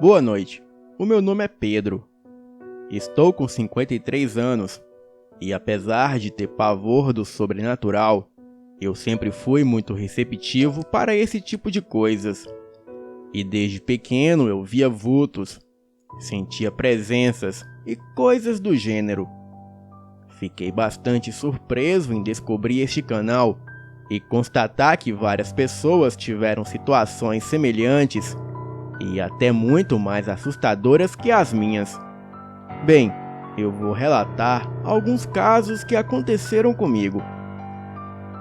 Boa noite, o meu nome é Pedro. Estou com 53 anos e, apesar de ter pavor do sobrenatural, eu sempre fui muito receptivo para esse tipo de coisas. E desde pequeno eu via vultos, sentia presenças e coisas do gênero. Fiquei bastante surpreso em descobrir este canal e constatar que várias pessoas tiveram situações semelhantes e até muito mais assustadoras que as minhas. Bem, eu vou relatar alguns casos que aconteceram comigo.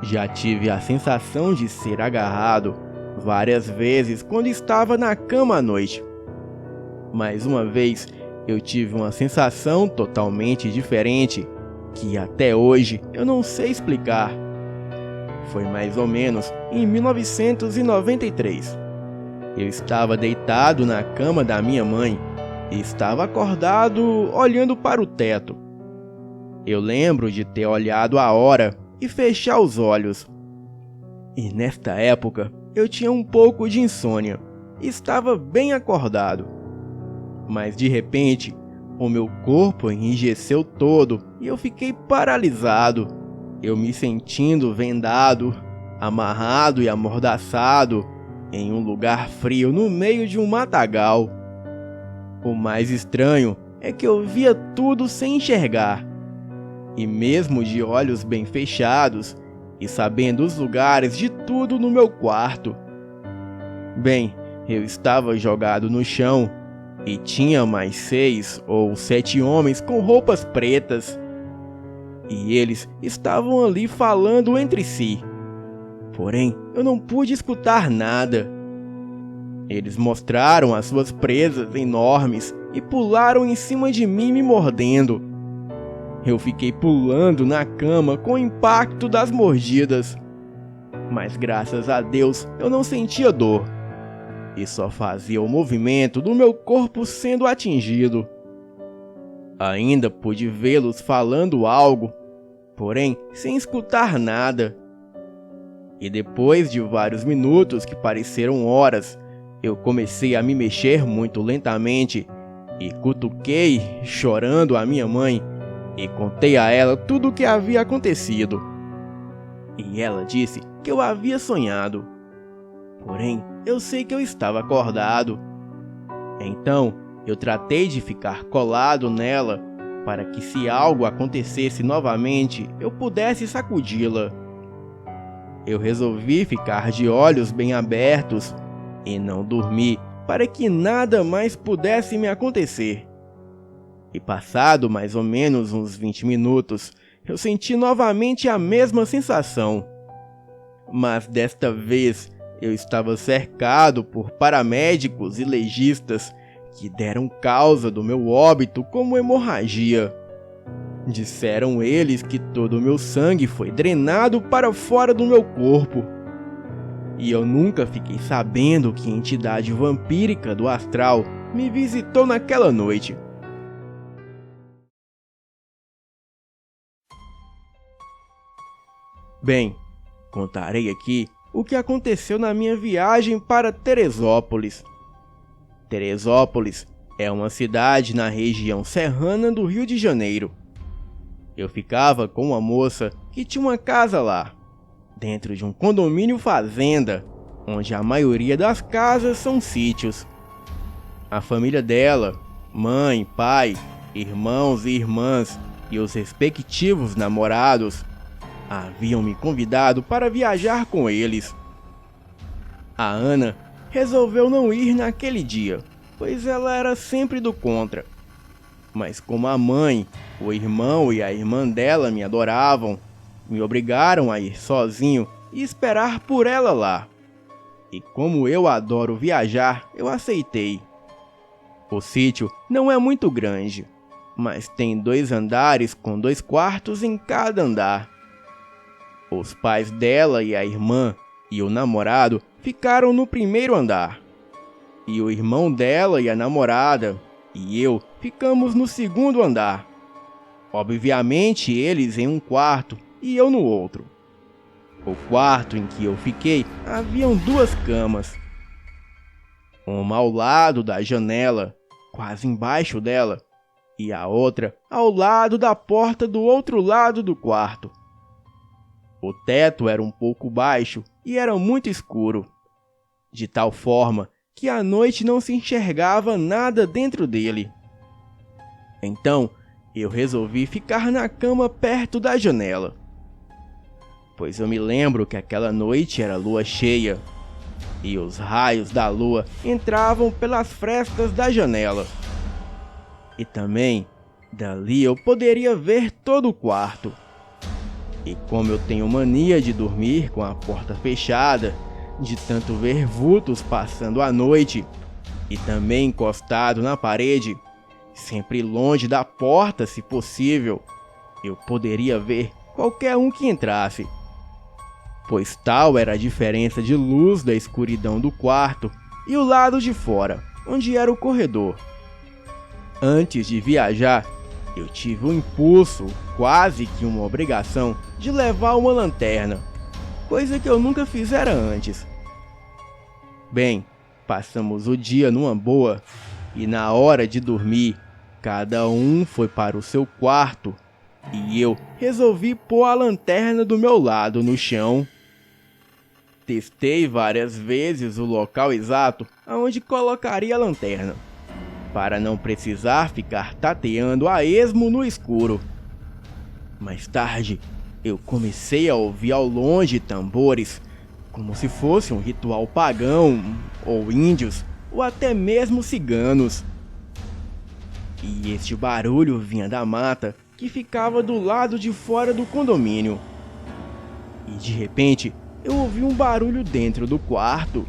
Já tive a sensação de ser agarrado várias vezes quando estava na cama à noite. Mais uma vez, eu tive uma sensação totalmente diferente que até hoje eu não sei explicar. Foi mais ou menos em 1993. Eu estava deitado na cama da minha mãe e estava acordado olhando para o teto. Eu lembro de ter olhado a hora e fechar os olhos. E nesta época eu tinha um pouco de insônia e estava bem acordado. Mas de repente o meu corpo enrijeceu todo e eu fiquei paralisado. Eu me sentindo vendado, amarrado e amordaçado em um lugar frio no meio de um matagal. O mais estranho é que eu via tudo sem enxergar. E mesmo de olhos bem fechados e sabendo os lugares de tudo no meu quarto. Bem, eu estava jogado no chão e tinha mais 6 ou 7 homens com roupas pretas. E eles estavam ali falando entre si. Porém, eu não pude escutar nada. Eles mostraram as suas presas enormes e pularam em cima de mim me mordendo. Eu fiquei pulando na cama com o impacto das mordidas. Mas graças a Deus eu não sentia dor. E só fazia o movimento do meu corpo sendo atingido. Ainda pude vê-los falando algo, porém sem escutar nada. E depois de vários minutos que pareceram horas, eu comecei a me mexer muito lentamente e cutuquei, chorando, a minha mãe e contei a ela tudo o que havia acontecido. E ela disse que eu havia sonhado. Porém, eu sei que eu estava acordado. Então, eu tratei de ficar colado nela para que, se algo acontecesse novamente, eu pudesse sacudi-la. Eu resolvi ficar de olhos bem abertos e não dormir para que nada mais pudesse me acontecer. E passado mais ou menos uns 20 minutos, eu senti novamente a mesma sensação. Mas desta vez eu estava cercado por paramédicos e legistas que deram causa do meu óbito como hemorragia. Disseram eles que todo o meu sangue foi drenado para fora do meu corpo. E eu nunca fiquei sabendo que entidade vampírica do astral me visitou naquela noite. Bem, contarei aqui o que aconteceu na minha viagem para Teresópolis. Teresópolis é uma cidade na região serrana do Rio de Janeiro. Eu ficava com uma moça que tinha uma casa lá, dentro de um condomínio fazenda, onde a maioria das casas são sítios. A família dela, mãe, pai, irmãos e irmãs e os respectivos namorados, haviam me convidado para viajar com eles. A Ana resolveu não ir naquele dia, pois ela era sempre do contra. Mas como a mãe, o irmão e a irmã dela me adoravam, me obrigaram a ir sozinho e esperar por ela lá. E como eu adoro viajar, eu aceitei. O sítio não é muito grande, mas tem 2 andares com 2 quartos em cada andar. Os pais dela e a irmã e o namorado ficaram no primeiro andar. E o irmão dela e a namorada e eu ficamos no segundo andar. Obviamente eles em um quarto e eu no outro. O quarto em que eu fiquei haviam 2 camas. uma ao lado da janela, quase embaixo dela, e a outra ao lado da porta do outro lado do quarto. O teto era um pouco baixo e era muito escuro, de tal forma que à noite não se enxergava nada dentro dele. Então, eu resolvi ficar na cama perto da janela, pois eu me lembro que aquela noite era lua cheia, e os raios da lua entravam pelas frestas da janela. E também, dali eu poderia ver todo o quarto. E como eu tenho mania de dormir com a porta fechada, de tanto ver vultos passando a noite, e também encostado na parede, sempre longe da porta se possível, eu poderia ver qualquer um que entrasse. Pois tal era a diferença de luz da escuridão do quarto e o lado de fora, onde era o corredor. Antes de viajar, eu tive um impulso, quase que uma obrigação, de levar uma lanterna, coisa que eu nunca fizera antes. Bem, passamos o dia numa boa, e na hora de dormir, cada um foi para o seu quarto, e eu resolvi pôr a lanterna do meu lado no chão. Testei várias vezes o local exato aonde colocaria a lanterna, para não precisar ficar tateando a esmo no escuro. Mais tarde, eu comecei a ouvir ao longe tambores, como se fosse um ritual pagão, ou índios, ou até mesmo ciganos. E este barulho vinha da mata que ficava do lado de fora do condomínio. E de repente, eu ouvi um barulho dentro do quarto.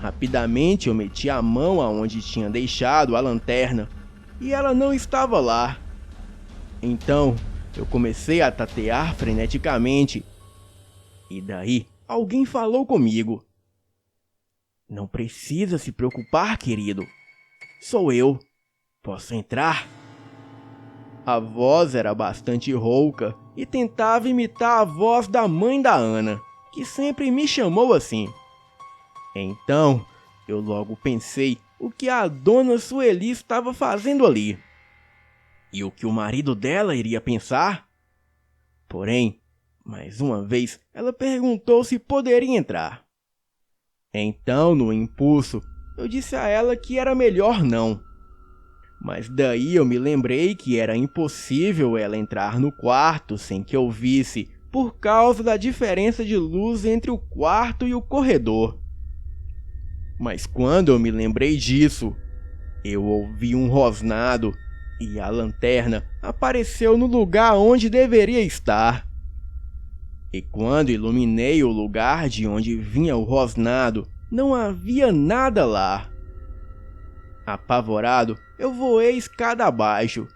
Rapidamente eu meti a mão aonde tinha deixado a lanterna e ela não estava lá. Então eu comecei a tatear freneticamente. E daí alguém falou comigo. "Não precisa se preocupar, querido. Sou eu. Posso entrar?" A voz era bastante rouca e tentava imitar a voz da mãe da Ana, que sempre me chamou assim. Então, eu logo pensei o que a dona Sueli estava fazendo ali. E o que o marido dela iria pensar? Porém, mais uma vez, ela perguntou se poderia entrar. Então, no impulso, eu disse a ela que era melhor não. Mas daí eu me lembrei que era impossível ela entrar no quarto sem que eu visse, por causa da diferença de luz entre o quarto e o corredor. Mas quando eu me lembrei disso, eu ouvi um rosnado e a lanterna apareceu no lugar onde deveria estar. E quando iluminei o lugar de onde vinha o rosnado, não havia nada lá. Apavorado, eu voei escada abaixo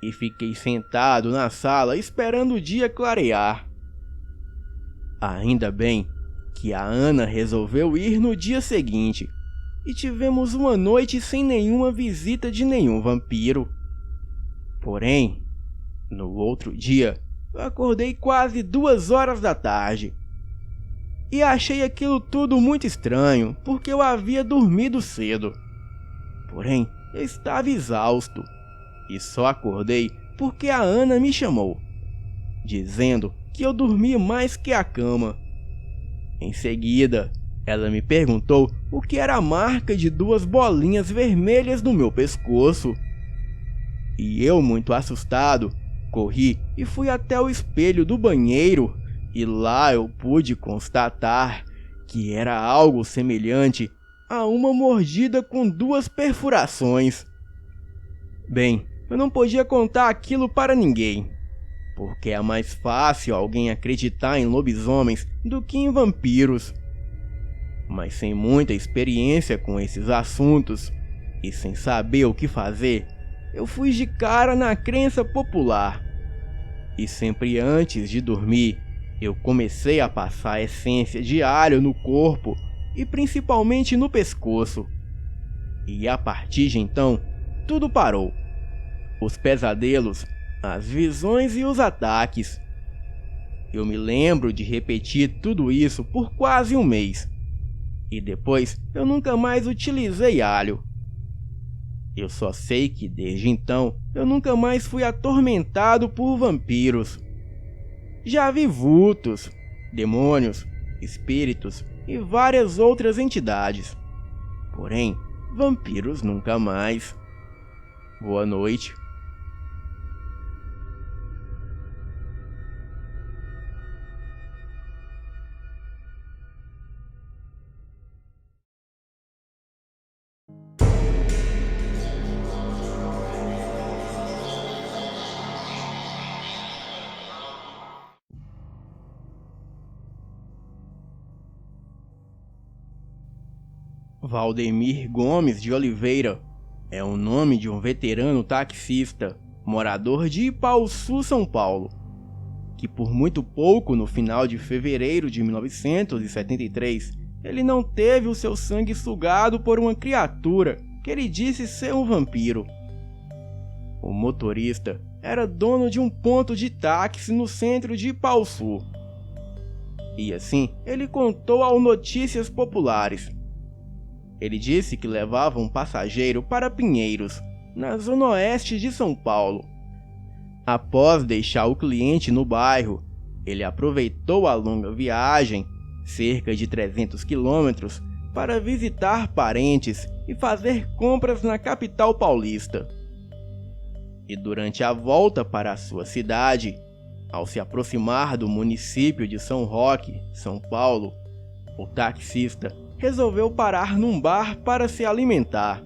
e fiquei sentado na sala esperando o dia clarear. Ainda bem que a Ana resolveu ir no dia seguinte e tivemos uma noite sem nenhuma visita de nenhum vampiro. Porém, no outro dia, eu acordei quase 2 horas da tarde e achei aquilo tudo muito estranho porque eu havia dormido cedo. Porém, eu estava exausto e só acordei porque a Ana me chamou, dizendo que eu dormi mais que a cama. Em seguida, ela me perguntou o que era a marca de 2 bolinhas vermelhas no meu pescoço. E eu, muito assustado, corri e fui até o espelho do banheiro e lá eu pude constatar que era algo semelhante a uma mordida com 2 perfurações. Bem, eu não podia contar aquilo para ninguém, porque é mais fácil alguém acreditar em lobisomens do que em vampiros. Mas sem muita experiência com esses assuntos e sem saber o que fazer, eu fui de cara na crença popular. E sempre antes de dormir, eu comecei a passar essência de alho no corpo e principalmente no pescoço. E a partir de então, tudo parou. Os pesadelos, as visões e os ataques. Eu me lembro de repetir tudo isso por quase um mês. E depois eu nunca mais utilizei alho. Eu só sei que desde então eu nunca mais fui atormentado por vampiros. Já vi vultos, demônios, espíritos e várias outras entidades. Porém, vampiros nunca mais. Boa noite. Valdemir Gomes de Oliveira é o nome de um veterano taxista, morador de Ipaussu, São Paulo, que por muito pouco, no final de fevereiro de 1973, ele não teve o seu sangue sugado por uma criatura que ele disse ser um vampiro. O motorista era dono de um ponto de táxi no centro de Ipaussu. E assim, ele contou ao Notícias Populares. Ele disse que levava um passageiro para Pinheiros, na zona oeste de São Paulo. Após deixar o cliente no bairro, ele aproveitou a longa viagem, cerca de 300 quilômetros, para visitar parentes e fazer compras na capital paulista. E durante a volta para a sua cidade, ao se aproximar do município de São Roque, São Paulo, o taxista resolveu parar num bar para se alimentar.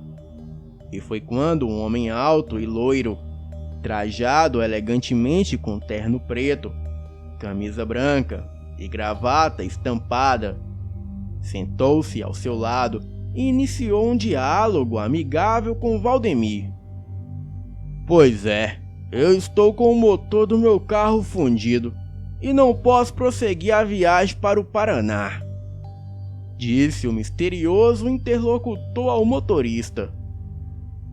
E foi quando um homem alto e loiro, trajado elegantemente com terno preto, camisa branca e gravata estampada, sentou-se ao seu lado e iniciou um diálogo amigável com Valdemir. Pois é, eu estou com o motor do meu carro fundido e não posso prosseguir a viagem para o Paraná, disse o misterioso interlocutor ao motorista.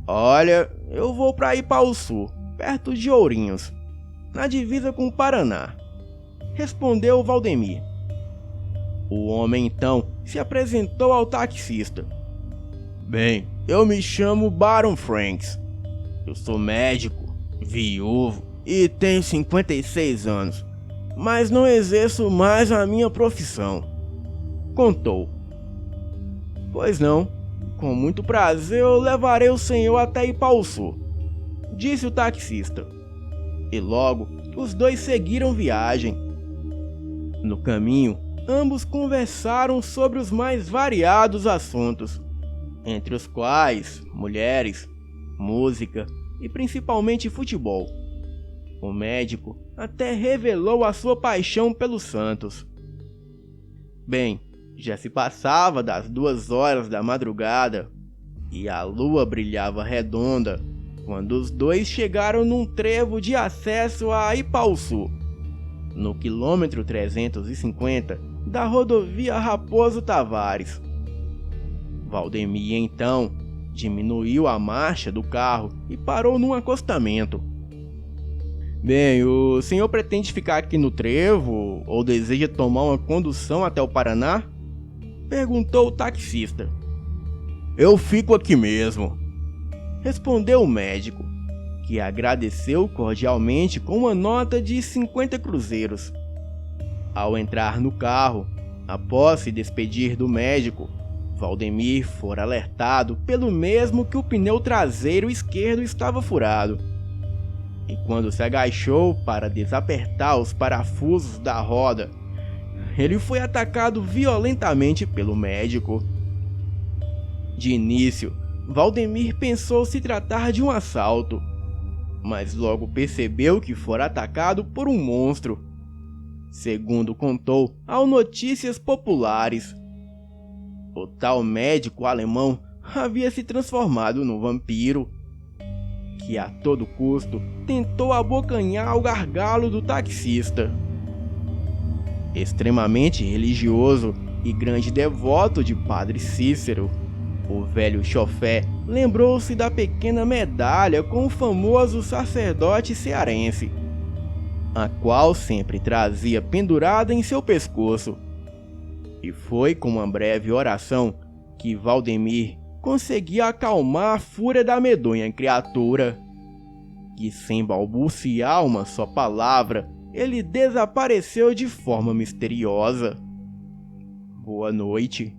Olha, eu vou para Ipaussu, perto de Ourinhos, na divisa com o Paraná, respondeu Valdemir. O homem então se apresentou ao taxista. Bem, eu me chamo Baron Franks. Eu sou médico, viúvo e tenho 56 anos, mas não exerço mais a minha profissão, contou. Pois não, com muito prazer eu levarei o senhor até Ipaussu, disse o taxista. E logo os dois seguiram viagem. No caminho, ambos conversaram sobre os mais variados assuntos, entre os quais mulheres, música e principalmente futebol. O médico até revelou a sua paixão pelo Santos. Bem, já se passava das 2 horas da madrugada e a lua brilhava redonda quando os dois chegaram num trevo de acesso a Ipaussu, no quilômetro 350 da rodovia Raposo Tavares. Valdemir então diminuiu a marcha do carro e parou num acostamento. Bem, o senhor pretende ficar aqui no trevo ou deseja tomar uma condução até o Paraná? Perguntou o taxista. Eu fico aqui mesmo, respondeu o médico, que agradeceu cordialmente com uma nota de 50 cruzeiros. Ao entrar no carro, após se despedir do médico, Valdemir fora alertado pelo mesmo que o pneu traseiro esquerdo estava furado. E quando se agachou para desapertar os parafusos da roda, ele foi atacado violentamente pelo médico. De início, Valdemir pensou se tratar de um assalto, mas logo percebeu que fora atacado por um monstro, segundo contou ao Notícias Populares. O tal médico alemão havia se transformado num vampiro, que a todo custo tentou abocanhar o gargalo do taxista. Extremamente religioso e grande devoto de Padre Cícero, o velho chofé lembrou-se da pequena medalha com o famoso sacerdote cearense, a qual sempre trazia pendurada em seu pescoço. E foi com uma breve oração que Valdemir conseguia acalmar a fúria da medonha criatura, que sem balbuciar uma só palavra, ele desapareceu de forma misteriosa. Boa noite.